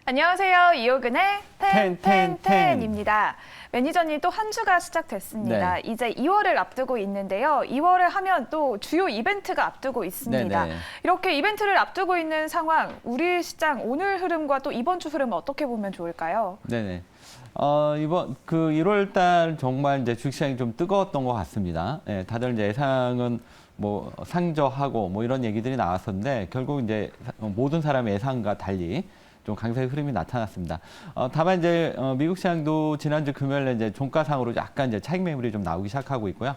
안녕하세요. 이호근의 텐텐텐. 입니다. 매니저님 또 한 주가 시작됐습니다. 네. 이제 2월을 앞두고 있는데요. 2월을 하면 또 주요 이벤트가 앞두고 있습니다. 네네. 이렇게 이벤트를 앞두고 있는 상황, 우리 시장 오늘 흐름과 또 이번 주 흐름 어떻게 보면 좋을까요? 네네. 이번 1월 달 정말 이제 주식시장이 좀 뜨거웠던 것 같습니다. 예, 다들 이제 예상은 뭐 상저하고 뭐 이런 얘기들이 나왔었는데 결국 이제 모든 사람의 예상과 달리 좀 강세의 흐름이 나타났습니다. 다만 이제 미국 시장도 지난주 금요일에 이제 종가상으로 약간 이제 차익 매물이 좀 나오기 시작하고 있고요.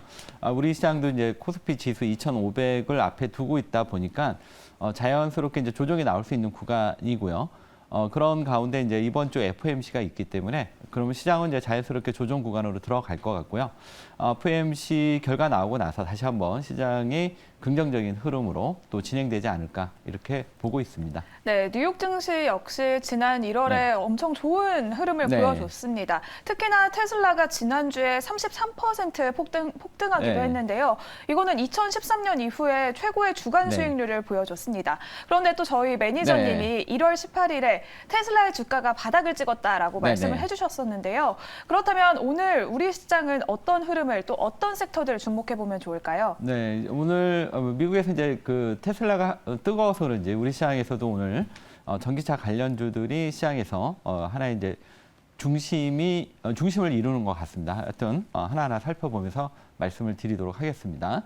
우리 시장도 이제 코스피 지수 2,500을 앞에 두고 있다 보니까 자연스럽게 이제 조정이 나올 수 있는 구간이고요. 그런 가운데 이제 이번 주 FOMC가 있기 때문에 그러면 시장은 이제 자연스럽게 조정 구간으로 들어갈 것 같고요. FOMC 결과 나오고 나서 다시 한번 시장이 긍정적인 흐름으로 또 진행되지 않을까 이렇게 보고 있습니다. 네, 뉴욕 증시 역시 지난 1월에 네. 엄청 좋은 흐름을 네. 보여줬습니다. 특히나 테슬라가 지난주에 33% 폭등하기도 네. 했는데요. 이거는 2013년 이후에 최고의 주간 네. 수익률을 보여줬습니다. 그런데 또 저희 매니저님이 1월 18일에 테슬라의 주가가 바닥을 찍었다라고 네. 말씀을 해주셨었는데요. 그렇다면 오늘 우리 시장은 어떤 흐름을 또 어떤 섹터들을 주목해 보면 좋을까요? 네, 오늘 미국에서 이제 그 테슬라가 뜨거워서 그런지 우리 시장에서도 오늘 전기차 관련주들이 시장에서 하나의 이제 중심을 이루는 것 같습니다. 하여튼 하나하나 살펴보면서 말씀을 드리도록 하겠습니다.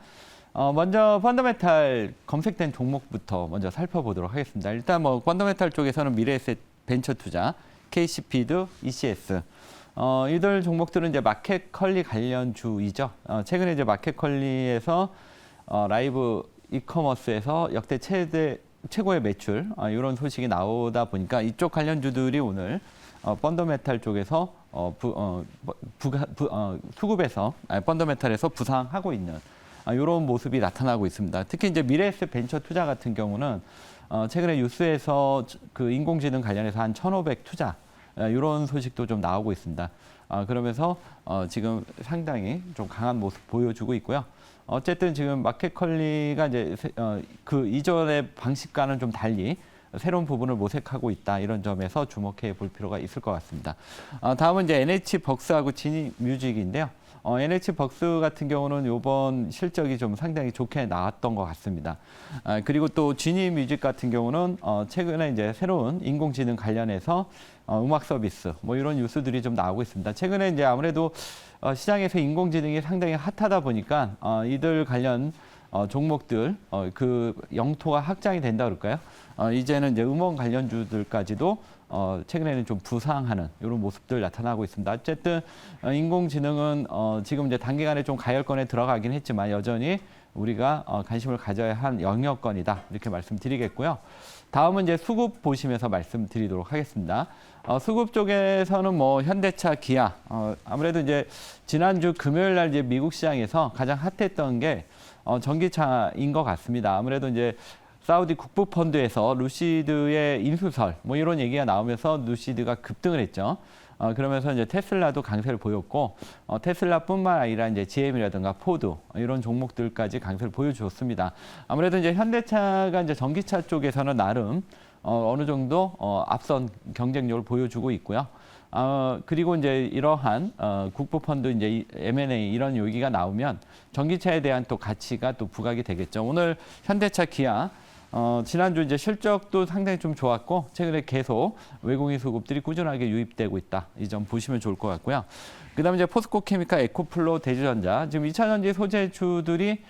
먼저 펀더멘탈 검색된 종목부터 먼저 살펴보도록 하겠습니다. 일단 뭐 펀더멘탈 쪽에서는 미래에셋 벤처투자, KC피드, ECS 이들 종목들은 이제 마켓컬리 관련주이죠. 최근에 이제 마켓컬리에서 라이브 이커머스에서 역대 최고의 매출 이런 소식이 나오다 보니까 이쪽 관련주들이 오늘 펀더멘탈 쪽에서 수급에서 펀더멘탈에서 부상하고 있는 이런 모습이 나타나고 있습니다. 특히 이제 미래에셋 벤처 투자 같은 경우는 최근에 뉴스에서 그 인공지능 관련해서 한 1,500 투자 이런 소식도 좀 나오고 있습니다. 그러면서 지금 상당히 좀 강한 모습 보여주고 있고요. 어쨌든 지금 마켓컬리가 이제 그 이전의 방식과는 좀 달리 새로운 부분을 모색하고 있다 이런 점에서 주목해 볼 필요가 있을 것 같습니다. 다음은 이제 NH벅스하고 지니뮤직인데요. NH벅스 같은 경우는 이번 실적이 좀 상당히 좋게 나왔던 것 같습니다. 그리고 또 지니뮤직 같은 경우는 최근에 이제 새로운 인공지능 관련해서 음악 서비스 뭐 이런 뉴스들이 좀 나오고 있습니다. 최근에 이제 아무래도 시장에서 인공지능이 상당히 핫하다 보니까 이들 관련 종목들 그 영토가 확장이 된다 그럴까요? 이제는 이제 음원 관련주들까지도 최근에는 좀 부상하는 이런 모습들 나타나고 있습니다. 어쨌든 인공지능은 지금 이제 단기간에 좀 가열권에 들어가긴 했지만 여전히 우리가 관심을 가져야 한 영역권이다 이렇게 말씀드리겠고요. 다음은 이제 수급 보시면서 말씀드리도록 하겠습니다. 수급 쪽에서는 뭐 현대차, 기아 아무래도 이제 지난주 금요일 날 이제 미국 시장에서 가장 핫했던 게 전기차인 것 같습니다. 아무래도 이제 사우디 국부펀드에서 루시드의 인수설 뭐 이런 얘기가 나오면서 루시드가 급등을 했죠. 그러면서 이제 테슬라도 강세를 보였고 테슬라뿐만 아니라 이제 GM이라든가 포드 이런 종목들까지 강세를 보여주었습니다. 아무래도 이제 현대차가 이제 전기차 쪽에서는 나름 어느 정도 앞선 경쟁력을 보여주고 있고요. 그리고 이제 이러한 국부펀드 이제 M&A 이런 얘기가 나오면 전기차에 대한 또 가치가 또 부각이 되겠죠. 오늘 현대차, 기아 지난주 이제 실적도 상당히 좀 좋았고 최근에 계속 외국인 수급들이 꾸준하게 유입되고 있다. 이 점 보시면 좋을 것 같고요. 그다음에 이제 포스코케미칼, 에코플로, 대주전자 지금 2차전지 소재주들이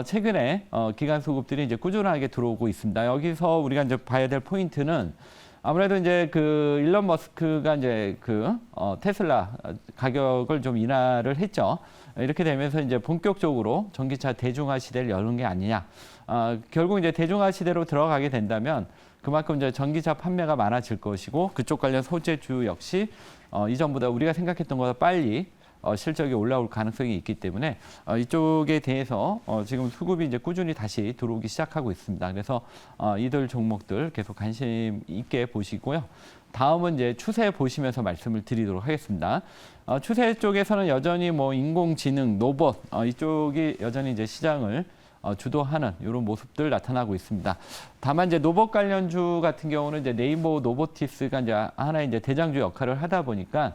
최근에 기관 수급들이 이제 꾸준하게 들어오고 있습니다. 여기서 우리가 이제 봐야 될 포인트는 아무래도 이제 그 일론 머스크가 이제 그 테슬라 가격을 좀 인하를 했죠. 이렇게 되면서 이제 본격적으로 전기차 대중화 시대를 여는 게 아니냐. 결국 이제 대중화 시대로 들어가게 된다면 그만큼 이제 전기차 판매가 많아질 것이고 그쪽 관련 소재주 역시 이전보다 우리가 생각했던 것보다 빨리 실적이 올라올 가능성이 있기 때문에 이쪽에 대해서 지금 수급이 이제 꾸준히 다시 들어오기 시작하고 있습니다. 그래서 이들 종목들 계속 관심 있게 보시고요. 다음은 이제 추세 보시면서 말씀을 드리도록 하겠습니다. 추세 쪽에서는 여전히 뭐 인공지능, 로봇 이쪽이 여전히 이제 시장을 주도하는 이런 모습들 나타나고 있습니다. 다만 이제 노봇 관련주 같은 경우는 이제 네이버 노보티스가 이제 하나의 이제 대장주 역할을 하다 보니까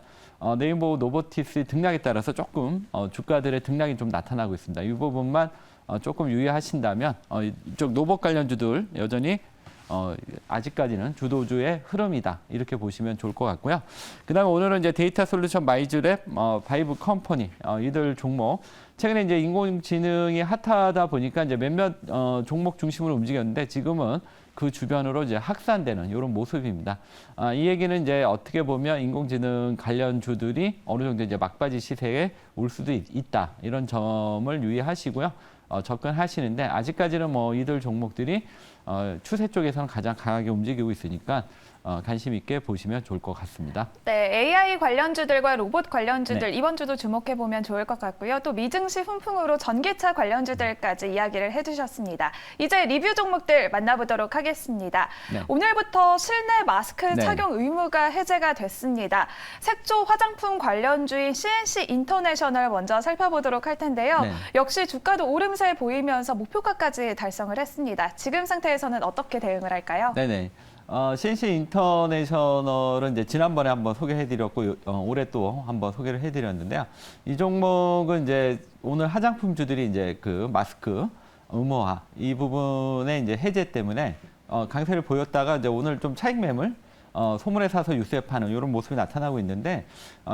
네이버 노보티스 등락에 따라서 조금 주가들의 등락이 좀 나타나고 있습니다. 이 부분만 조금 유의하신다면 이쪽 노봇 관련주들 여전히 아직까지는 주도주의 흐름이다 이렇게 보시면 좋을 것 같고요. 그다음에 오늘은 이제 데이터 솔루션 마이즈랩, 바이브 컴퍼니 이들 종목 최근에 이제 인공지능이 핫하다 보니까 이제 몇몇 종목 중심으로 움직였는데 지금은 그 주변으로 이제 확산되는 이런 모습입니다. 이 얘기는 이제 어떻게 보면 인공지능 관련주들이 어느 정도 이제 막바지 시세에 올 수도 있다 이런 점을 유의하시고요. 접근하시는데 아직까지는 뭐 이들 종목들이 추세 쪽에서는 가장 강하게 움직이고 있으니까 관심 있게 보시면 좋을 것 같습니다. 네, AI 관련주들과 로봇 관련주들 네. 이번 주도 주목해 보면 좋을 것 같고요. 또 미증시 훈풍으로 전기차 관련주들까지 이야기를 해주셨습니다. 이제 리뷰 종목들 만나보도록 하겠습니다. 네. 오늘부터 실내 마스크 네. 착용 의무가 해제가 됐습니다. 색조 화장품 관련주인 CNC 인터내셔널 먼저 살펴보도록 할 텐데요. 네. 역시 주가도 오름세 보이면서 목표가까지 달성을 했습니다. 지금 상태에서는 어떻게 대응을 할까요? 네네. CNC 인터내셔널은 이제 지난번에 한번 소개해드렸고 올해 또 한번 소개를 해드렸는데요. 이 종목은 이제 오늘 화장품주들이 이제 그 마스크 의무화 이 부분에 이제 해제 때문에 강세를 보였다가 이제 오늘 좀 차익 매물 소문에 사서 유수에 파는 이런 모습이 나타나고 있는데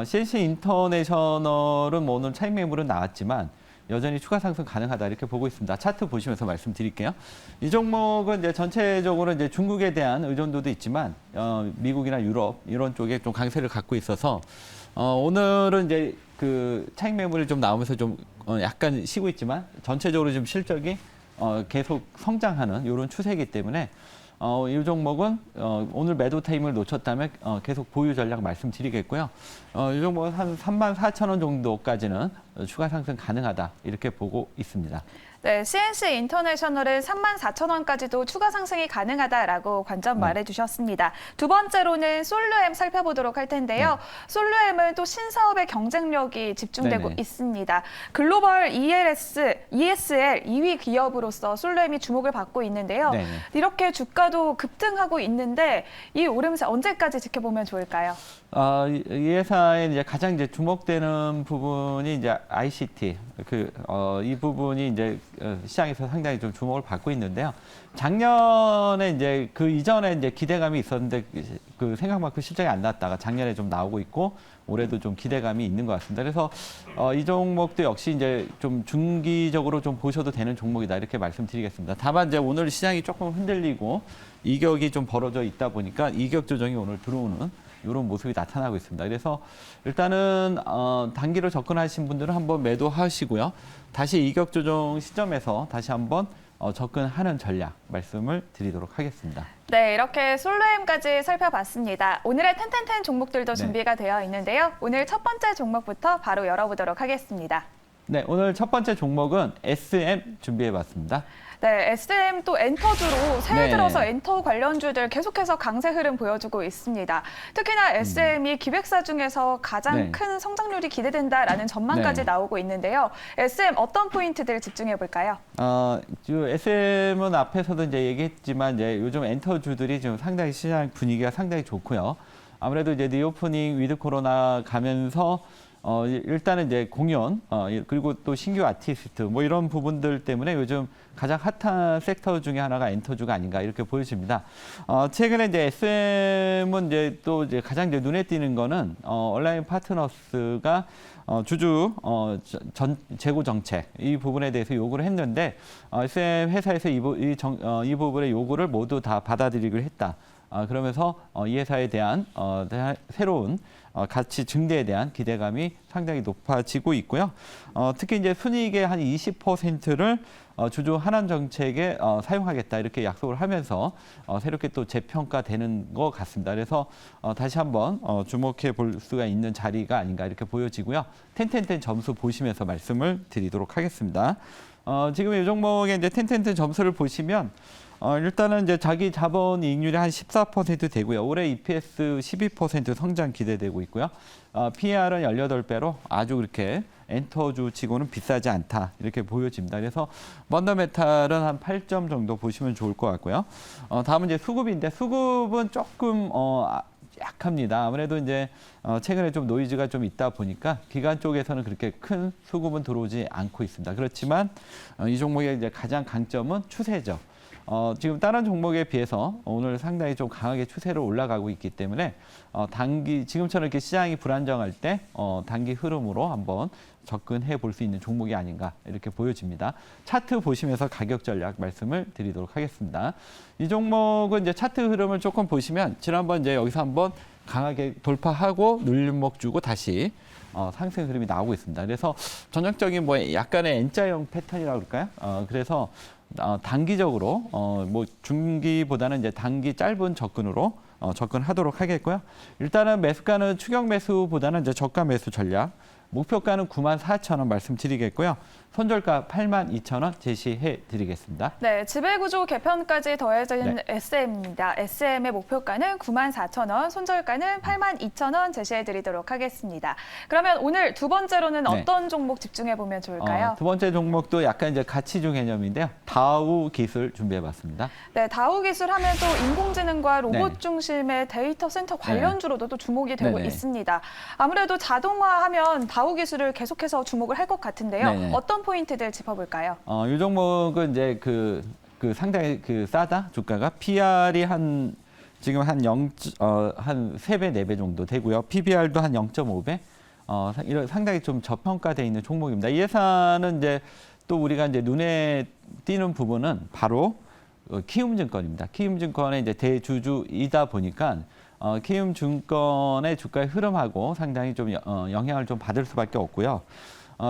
CNC 인터내셔널은 뭐 오늘 차익 매물은 나왔지만 여전히 추가 상승 가능하다 이렇게 보고 있습니다. 차트 보시면서 말씀드릴게요. 이 종목은 이제 전체적으로 이제 중국에 대한 의존도도 있지만 미국이나 유럽 이런 쪽에 좀 강세를 갖고 있어서 오늘은 이제 그 차익 매물이 좀 나오면서 좀 약간 쉬고 있지만 전체적으로 좀 실적이 계속 성장하는 이런 추세이기 때문에 이 종목은 오늘 매도 타임을 놓쳤다면 계속 보유 전략 말씀드리겠고요. 이 종목은 한 34,000원 정도까지는 추가 상승 가능하다 이렇게 보고 있습니다. 네, CNC 인터내셔널은 34,000원까지도 추가 상승이 가능하다라고 관점 말해주셨습니다. 두 번째로는 솔루엠 살펴보도록 할 텐데요. 솔루엠은 또 신사업의 경쟁력이 집중되고 네네. 있습니다. 글로벌 ESL 2위 기업으로서 솔루엠이 주목을 받고 있는데요. 네네. 이렇게 주가도 급등하고 있는데 이 오름세 언제까지 지켜보면 좋을까요? 이 회사의 이제 가장 이제 주목되는 부분이 이제 ICT 이 부분이 이제 시장에서 상당히 좀 주목을 받고 있는데요. 작년에 이제 그 이전에 이제 기대감이 있었는데 그 생각만큼 실적이 안 났다가 작년에 좀 나오고 있고 올해도 좀 기대감이 있는 것 같습니다. 그래서 이 종목도 역시 이제 좀 중기적으로 좀 보셔도 되는 종목이다 이렇게 말씀드리겠습니다. 다만 이제 오늘 시장이 조금 흔들리고 이격이 좀 벌어져 있다 보니까 이격 조정이 오늘 들어오는 이런 모습이 나타나고 있습니다. 그래서 일단은 단기로 접근하신 분들은 한번 매도하시고요. 다시 이격 조정 시점에서 다시 한번 접근하는 전략 말씀을 드리도록 하겠습니다. 네, 이렇게 솔루엠까지 살펴봤습니다. 오늘의 텐텐텐 종목들도 준비가 되어 있는데요. 오늘 첫 번째 종목부터 바로 열어보도록 하겠습니다. 네, 오늘 첫 번째 종목은 SM 준비해봤습니다. 네, SM 또 엔터주로 새해 네. 들어서 엔터 관련주들 계속해서 강세 흐름 보여주고 있습니다. 특히나 SM이 기획사 중에서 가장 네. 큰 성장률이 기대된다라는 전망까지 네. 나오고 있는데요. SM 어떤 포인트들 집중해 볼까요? SM은 앞에서도 이제 얘기했지만 이제 요즘 엔터주들이 지금 상당히 시장 분위기가 상당히 좋고요. 아무래도 이제 리오프닝 위드 코로나 가면서 일단은 이제 공연, 그리고 또 신규 아티스트, 뭐 이런 부분들 때문에 요즘 가장 핫한 섹터 중에 하나가 엔터주가 아닌가 이렇게 보여집니다. 최근에 이제 SM은 이제 또 이제 가장 이제 눈에 띄는 거는, 온라인 파트너스가 주주 재고 정책 이 부분에 대해서 요구를 했는데, SM 회사에서 이 부분의 요구를 모두 다 받아들이기로 했다. 그러면서 이 회사에 대한 새로운 가치 증대에 대한 기대감이 상당히 높아지고 있고요. 특히 이제 순이익의 한 20%를 주주 환원 정책에 사용하겠다 이렇게 약속을 하면서 새롭게 또 재평가되는 것 같습니다. 그래서 다시 한번 주목해 볼 수가 있는 자리가 아닌가 이렇게 보여지고요. 텐텐텐 점수 보시면서 말씀을 드리도록 하겠습니다. 지금 이 종목의 이제 텐텐텐 점수를 보시면 일단은 이제 자기 자본 이익률이 한 14% 되고요. 올해 EPS 12% 성장 기대되고 있고요. PER은 18배로 아주 그렇게 엔터주 치고는 비싸지 않다 이렇게 보여집니다. 그래서 펀더메탈은 한 8점 정도 보시면 좋을 것 같고요. 다음은 이제 수급인데 수급은 조금 약합니다. 아무래도 이제 최근에 좀 노이즈가 좀 있다 보니까 기관 쪽에서는 그렇게 큰 수급은 들어오지 않고 있습니다. 그렇지만 이 종목의 이제 가장 강점은 추세죠. 지금 다른 종목에 비해서 오늘 상당히 좀 강하게 추세로 올라가고 있기 때문에 지금처럼 이렇게 시장이 불안정할 때 단기 흐름으로 한번 접근해 볼 수 있는 종목이 아닌가 이렇게 보여집니다. 차트 보시면서 가격 전략 말씀을 드리도록 하겠습니다. 이 종목은 이제 차트 흐름을 조금 보시면 지난번 이제 여기서 한번 강하게 돌파하고 눌림목 주고 다시 상승 흐름이 나오고 있습니다. 그래서 전형적인 뭐 약간의 N자형 패턴이라고 그럴까요? 그래서 단기적으로 뭐 중기보다는 이제 단기 짧은 접근으로 접근하도록 하겠고요. 일단은 매수가는 추격 매수보다는 이제 저가 매수 전략. 목표가는 94,000원 말씀드리겠고요. 손절가 82,000원 제시해 드리겠습니다. 네, 지배구조 개편까지 더해진 네. SM입니다. SM의 목표가는 94,000원, 손절가는 82,000원 제시해 드리도록 하겠습니다. 그러면 오늘 두 번째로는 네. 어떤 종목 집중해 보면 좋을까요? 두 번째 종목도 약간 이제 가치주 개념인데요. 다우 기술 준비해 봤습니다. 네, 다우 기술 하면 또 인공지능과 로봇 네. 중심의 데이터 센터 관련주로도 또 주목이 되고 네네. 있습니다. 아무래도 자동화하면 다우 기술을 계속해서 주목을 할 것 같은데요. 네네. 어떤 포인트들 짚어볼까요? 이 종목은 이제 그 상당히 싸다 주가가 PR이 지금 한 3배, 4배 정도 되고요. PBR도 한 0.5배. 이런 상당히 좀 저평가되어 있는 종목입니다. 이 회사는 이제 또 우리가 이제 눈에 띄는 부분은 바로 키움증권입니다. 키움증권의 이제 대주주이다 보니까 키움증권의 주가의 흐름하고 상당히 좀 영향을 좀 받을 수밖에 없고요.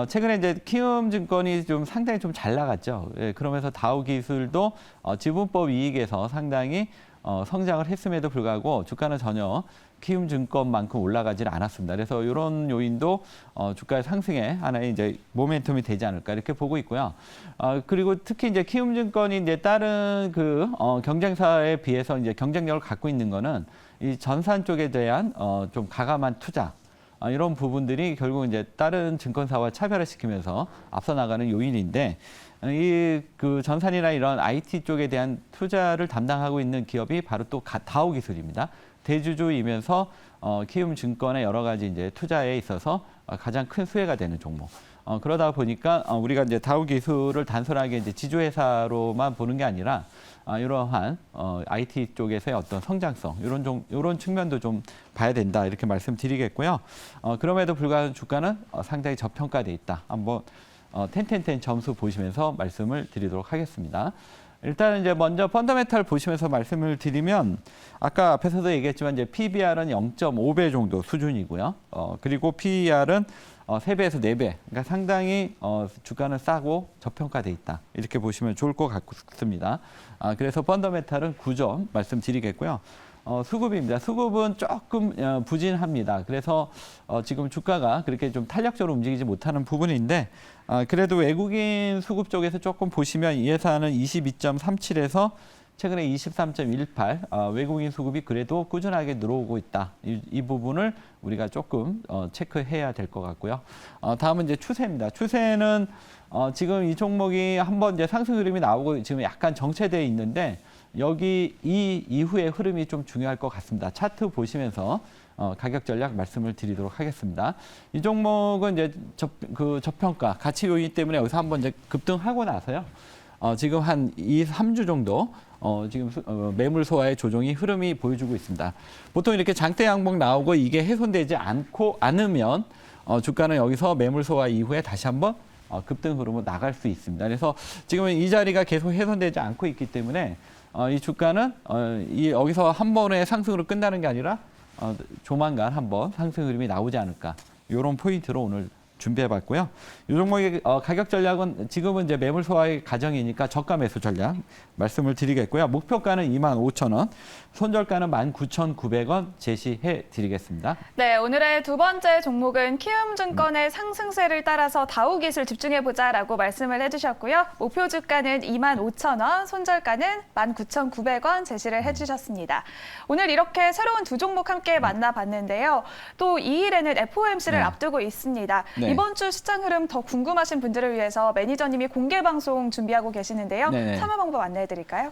최근에 이제 키움증권이 좀 상당히 좀 잘 나갔죠. 예, 그러면서 다우기술도 지분법 이익에서 상당히 성장을 했음에도 불구하고 주가는 전혀 키움증권만큼 올라가지는 않았습니다. 그래서 이런 요인도 주가의 상승에 하나의 이제 모멘텀이 되지 않을까 이렇게 보고 있고요. 그리고 특히 이제 키움증권이 이제 다른 경쟁사에 비해서 이제 경쟁력을 갖고 있는 거는 이 전산 쪽에 대한 좀 가감한 투자. 이런 부분들이 결국 이제 다른 증권사와 차별을 시키면서 앞서 나가는 요인인데 그 전산이나 이런 IT 쪽에 대한 투자를 담당하고 있는 기업이 바로 또 다우기술입니다. 대주주이면서 키움증권의 여러 가지 이제 투자에 있어서 가장 큰 수혜가 되는 종목. 그러다 보니까 우리가 이제 다우기술을 단순하게 이제 지주회사로만 보는 게 아니라 이러한 IT 쪽에서의 어떤 성장성 이런 측면도 좀 봐야 된다 이렇게 말씀드리겠고요. 그럼에도 불구하고 주가는 상당히 저평가돼 있다. 한번 텐텐텐 점수 보시면서 말씀을 드리도록 하겠습니다. 일단 이제 먼저 펀더멘탈 보시면서 말씀을 드리면 아까 앞에서도 얘기했지만 이제 PBR은 0.5배 정도 수준이고요. 그리고 PER은 3배에서 4배. 그러니까 상당히 주가는 싸고 저평가돼 있다. 이렇게 보시면 좋을 것 같습니다. 그래서 펀더멘탈은 9점 말씀드리겠고요. 수급입니다. 수급은 조금 부진합니다. 그래서 지금 주가가 그렇게 좀 탄력적으로 움직이지 못하는 부분인데 그래도 외국인 수급 쪽에서 조금 보시면 이 회사는 22.37에서 최근에 23.18 외국인 수급이 그래도 꾸준하게 늘어오고 있다. 이 부분을 우리가 조금 체크해야 될 것 같고요. 다음은 이제 추세입니다. 추세는 지금 이 종목이 한번 이제 상승 흐름이 나오고 지금 약간 정체되어 있는데 여기 이 이후의 흐름이 좀 중요할 것 같습니다. 차트 보시면서 가격 전략 말씀을 드리도록 하겠습니다. 이 종목은 이제 저평가 가치 요인 때문에 여기서 한번 이제 급등하고 나서요. 지금 한 3주 정도 지금 매물 소화의 조정이 흐름이 보여주고 있습니다. 보통 이렇게 장대 양봉 나오고 이게 훼손되지 않으면 주가는 여기서 매물 소화 이후에 다시 한번 급등 흐름으로 나갈 수 있습니다. 그래서 지금은 이 자리가 계속 훼손되지 않고 있기 때문에 이 주가는 여기서 한 번의 상승으로 끝나는 게 아니라 조만간 한번 상승 흐름이 나오지 않을까 이런 포인트로 오늘 준비해봤고요. 이 종목의 가격 전략은 지금은 이제 매물 소화의 과정이니까 저가 매수 전략 말씀을 드리겠고요. 목표가는 25,000원, 손절가는 19,900원 제시해드리겠습니다. 네, 오늘의 두 번째 종목은 키움증권의 상승세를 따라서 다우깃을 집중해보자라고 말씀을 해주셨고요. 목표 주가는 25,000원, 손절가는 19,900원 제시를 해주셨습니다. 오늘 이렇게 새로운 두 종목 함께 만나봤는데요. 또 2일에는 FOMC를 네. 앞두고 있습니다. 네. 이번 주 시장 흐름 더 궁금하신 분들을 위해서 매니저님이 공개 방송 준비하고 계시는데요. 네네. 참여 방법 안내해드릴까요?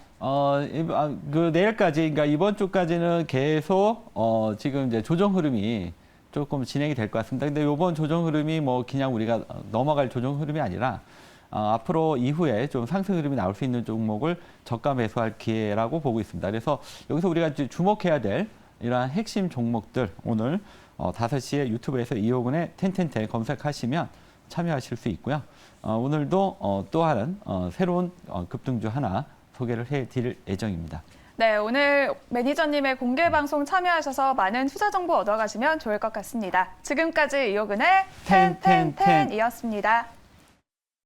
내일까지, 그러니까 이번 주까지는 계속 지금 이제 조정 흐름이 조금 진행이 될 것 같습니다. 근데 이번 조정 흐름이 뭐 그냥 우리가 넘어갈 조정 흐름이 아니라 앞으로 이후에 좀 상승 흐름이 나올 수 있는 종목을 저가 매수할 기회라고 보고 있습니다. 그래서 여기서 우리가 주목해야 될 이러한 핵심 종목들 오늘 5시에 유튜브에서 이호근의 텐텐텐 검색하시면 참여하실 수 있고요. 오늘도 또 다른 새로운 급등주 하나 소개를 해드릴 예정입니다. 네, 오늘 매니저님의 공개 방송 참여하셔서 많은 투자 정보 얻어가시면 좋을 것 같습니다. 지금까지 이호근의 텐텐텐이었습니다.